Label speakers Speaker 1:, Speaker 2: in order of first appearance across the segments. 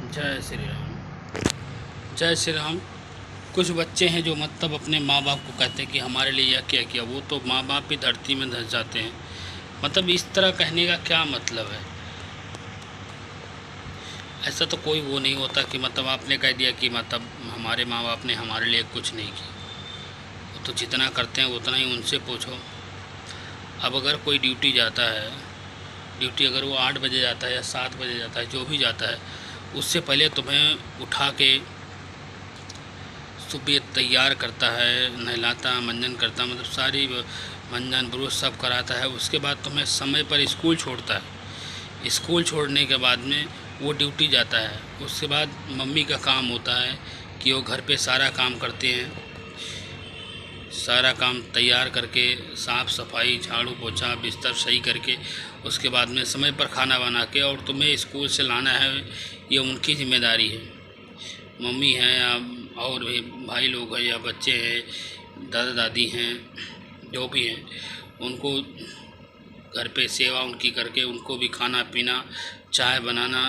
Speaker 1: जय श्री राम। जय श्री राम। कुछ बच्चे हैं जो मतलब अपने माँ बाप को कहते हैं कि हमारे लिए यह क्या किया, वो तो माँ बाप भी धरती में धंस जाते हैं। मतलब इस तरह कहने का क्या मतलब है? ऐसा तो कोई वो नहीं होता कि मतलब आपने कह दिया कि मतलब हमारे माँ बाप ने हमारे लिए कुछ नहीं किया। वो तो जितना करते हैं उतना ही उनसे पूछो। अब अगर कोई ड्यूटी जाता है, ड्यूटी अगर वो 8 बजे जाता है या 7 बजे जाता है, जो भी जाता है, उससे पहले तुम्हें उठा के सुबह तैयार करता है, नहलाता मंजन करता, मतलब सारी मंजन ब्रुश सब कराता है। उसके बाद तुम्हें समय पर स्कूल छोड़ता है। स्कूल छोड़ने के बाद में वो ड्यूटी जाता है। उसके बाद मम्मी का काम होता है कि वो घर पे सारा काम करते हैं, सारा काम तैयार करके साफ़ सफाई झाड़ू पोछा बिस्तर सही करके उसके बाद में समय पर खाना बना के और तुम्हें स्कूल से लाना है। ये उनकी जिम्मेदारी है। मम्मी हैं या और भी भाई लोग हैं या बच्चे हैं, दादा दादी हैं, जो भी हैं, उनको घर पे सेवा उनकी करके उनको भी खाना पीना चाय बनाना,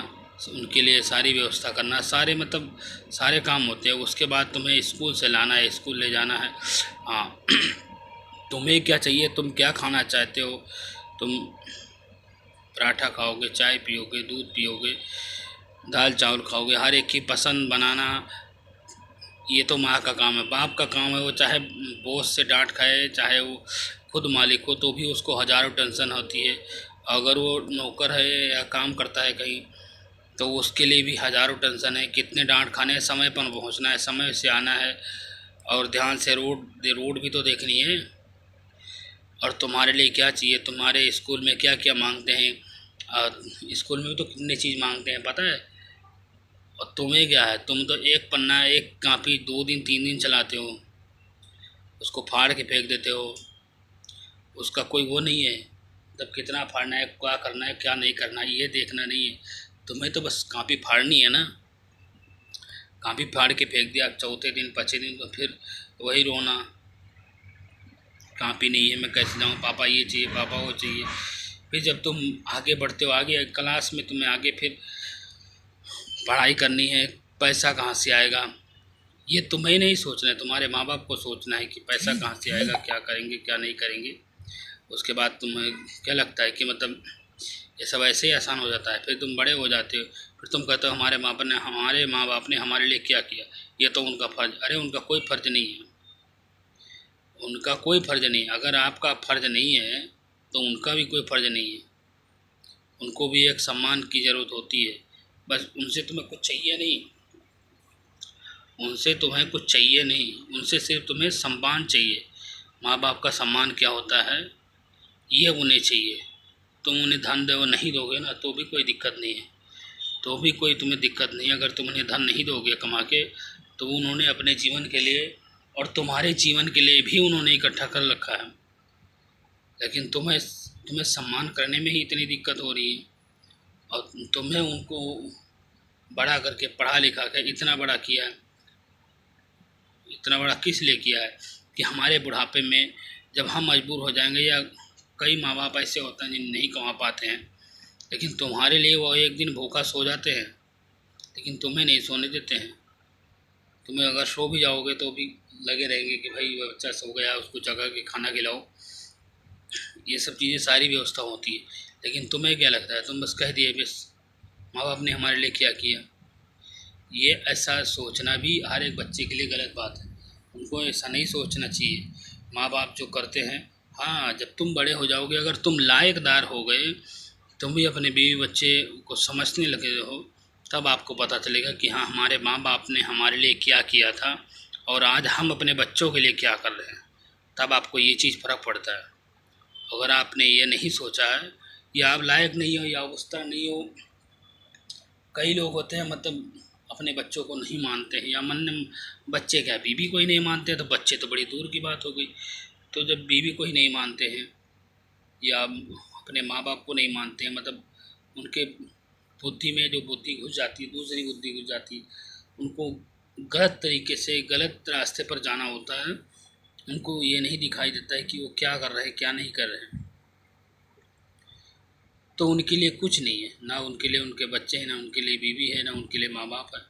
Speaker 1: उनके लिए सारी व्यवस्था करना, सारे मतलब सारे काम होते हैं। उसके बाद तुम्हें स्कूल से लाना है, स्कूल ले जाना है। हाँ तुम्हें क्या चाहिए, तुम क्या खाना चाहते हो? तुम पराठा खाओगे, चाय पियोगे, दूध पियोगे, दाल चावल खाओगे, हर एक की पसंद बनाना, ये तो माँ का काम है। बाप का काम है वो चाहे बॉस से डांट खाए, चाहे वो खुद मालिक हो, तो भी उसको हज़ारों टेंशन होती है। अगर वो नौकर है या काम करता है कहीं, तो उसके लिए भी हज़ारों टेंशन है। कितने डांट खाने हैं, समय पर पहुंचना है, समय से आना है, और ध्यान से रोड रोड भी तो देखनी है। और तुम्हारे लिए क्या चाहिए, तुम्हारे स्कूल में क्या क्या मांगते हैं? और स्कूल में भी तो कितनी चीज़ मांगते हैं पता है। और तुम्हें क्या है, तुम तो एक पन्ना एक कापी 2 दिन 3 दिन चलाते हो, उसको फाड़ के फेंक देते हो। उसका कोई वो नहीं है, तब कितना फाड़ना है, क्या करना है, क्या नहीं करना है, ये देखना नहीं है। तुम्हें तो बस कापी फाड़नी है ना। कापी फाड़ के फेंक दिया, चौथे दिन 5वें दिन तो फिर वही रोना, कापी नहीं है, मैं कैसे जाऊँ, पापा ये चाहिए, पापा वो चाहिए। फिर जब तुम आगे बढ़ते हो, आगे क्लास में तुम्हें आगे फिर पढ़ाई करनी है, पैसा कहाँ से आएगा, ये तुम्हें नहीं सोचना है, तुम्हारे माँ बाप को सोचना है कि पैसा कहाँ से आएगा, क्या करेंगे क्या नहीं करेंगे। उसके बाद तुम्हें क्या लगता है कि मतलब ये सब ऐसे ही आसान हो जाता है। फिर तुम बड़े हो जाते हो, फिर तुम कहते हो हमारे माँ बाप ने हमारे लिए क्या किया, ये तो उनका फ़र्ज़। अरे उनका कोई फ़र्ज़ नहीं है, उनका कोई फ़र्ज़ नहीं है। अगर आपका फ़र्ज़ नहीं है तो उनका भी कोई फ़र्ज़ नहीं है। उनको भी एक सम्मान की ज़रूरत होती है। बस उनसे तुम्हें कुछ चाहिए नहीं, उनसे तुम्हें कुछ चाहिए नहीं, उनसे सिर्फ तुम्हें सम्मान चाहिए। माँ बाप का सम्मान क्या होता है, ये उन्हें चाहिए। तुम उन्हें धन दो नहीं दोगे ना तो भी कोई दिक्कत नहीं है, तो भी कोई तुम्हें दिक्कत नहीं है। अगर तुम उन्हें धन नहीं दोगे कमा के, तो उन्होंने अपने जीवन के लिए और तुम्हारे जीवन के लिए भी उन्होंने इकट्ठा कर रखा है। लेकिन तुम्हें तुम्हें सम्मान करने में ही इतनी दिक्कत हो रही है, और तुम्हें उनको बड़ा करके पढ़ा लिखा के इतना बड़ा किया है। इतना बड़ा किस लिए किया है कि हमारे बुढ़ापे में जब हम मजबूर हो जाएंगे, या कई माँ बाप ऐसे होते हैं जिन नहीं कमा पाते हैं, लेकिन तुम्हारे लिए वो एक दिन भूखा सो जाते हैं, लेकिन तुम्हें नहीं सोने देते हैं। तुम्हें अगर सो भी जाओगे तो भी लगे रहेंगे कि भाई वह बच्चा सो गया, उसको जगा के खाना खिलाओ। ये सब चीज़ें सारी व्यवस्था होती है। लेकिन तुम्हें क्या लगता है, तुम बस कह दिए बस माँ बाप ने हमारे लिए क्या किया। ये ऐसा सोचना भी हर एक बच्चे के लिए गलत बात है। उनको ऐसा नहीं सोचना चाहिए। माँ बाप जो करते हैं, हाँ जब तुम बड़े हो जाओगे, अगर तुम लायकदार हो गए, तुम भी अपने बीवी बच्चे को समझने लगे हो, तब आपको पता चलेगा कि हाँ हमारे माँ बाप ने हमारे लिए क्या किया था और आज हम अपने बच्चों के लिए क्या कर रहे हैं। तब आपको ये चीज़ फ़र्क पड़ता है। अगर आपने ये नहीं सोचा है, या आप लायक नहीं हो या अवस्था नहीं हो, कई लोग होते हैं मतलब अपने बच्चों को नहीं मानते हैं, या मन बच्चे क्या बीवी को ही नहीं मानते, तो बच्चे तो बड़ी दूर की बात हो गई। तो जब बीवी को ही नहीं मानते हैं या अपने माँ बाप को नहीं मानते हैं, मतलब उनके बुद्धि में जो बुद्धि घुस जाती है, दूसरी बुद्धि घुस जाती है, उनको गलत तरीके से गलत रास्ते पर जाना होता है। उनको ये नहीं दिखाई देता है कि वो क्या कर रहे हैं क्या नहीं कर रहे हैं। तो उनके लिए कुछ नहीं है, ना उनके लिए उनके बच्चे हैं, ना उनके लिए बीवी है, ना उनके लिए माँ बाप है।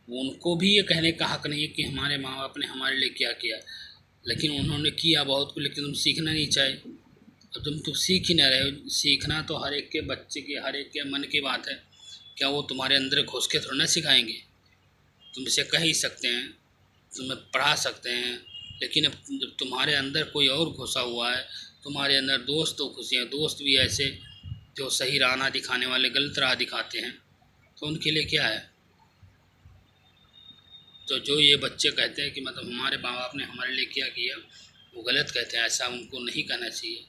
Speaker 1: उनको भी ये कहने का हक नहीं है कि हमारे माँ बाप ने हमारे लिए क्या किया, लेकिन उन्होंने किया बहुत कुछ, लेकिन तुम सीखना नहीं चाहे। अब तुम तो सीख ही ना रहे हो। सीखना तो हर एक के बच्चे की, हर एक के मन की बात है। क्या वो तुम्हारे अंदर घुस के थोड़ा ना सिखाएंगे? तुमसे कह ही सकते हैं, तुम्हें पढ़ा सकते हैं, लेकिन अब जब तुम्हारे अंदर कोई और घुसा हुआ है, तुम्हारे अंदर दोस्त तो घुसे हैं, दोस्त भी ऐसे जो सही राह ना दिखाने वाले गलत राह दिखाते हैं, तो उनके लिए क्या है? तो जो ये बच्चे कहते हैं कि मतलब हमारे माँ बाप ने हमारे लिए क्या किया, वो गलत कहते हैं। ऐसा उनको नहीं कहना चाहिए।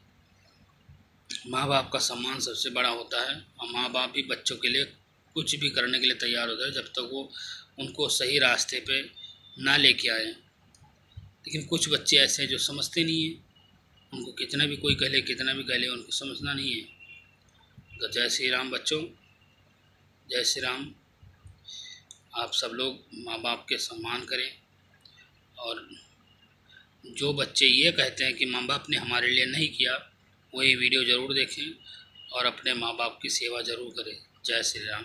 Speaker 1: माँ बाप का सम्मान सबसे बड़ा होता है, और माँ बाप भी बच्चों के लिए कुछ भी करने के लिए तैयार होता है जब तक वो उनको सही रास्ते पे ना लेके आए। लेकिन कुछ बच्चे ऐसे हैं जो समझते नहीं हैं, उनको कितना भी कोई कह ले, कितना भी कह ले, उनको समझना नहीं है। तो जय श्री राम बच्चों, जय श्री राम। आप सब लोग माँ बाप के सम्मान करें, और जो बच्चे ये कहते हैं कि माँ बाप ने हमारे लिए नहीं किया, वो ये वीडियो ज़रूर देखें और अपने माँ बाप की सेवा ज़रूर करें। जय श्री राम।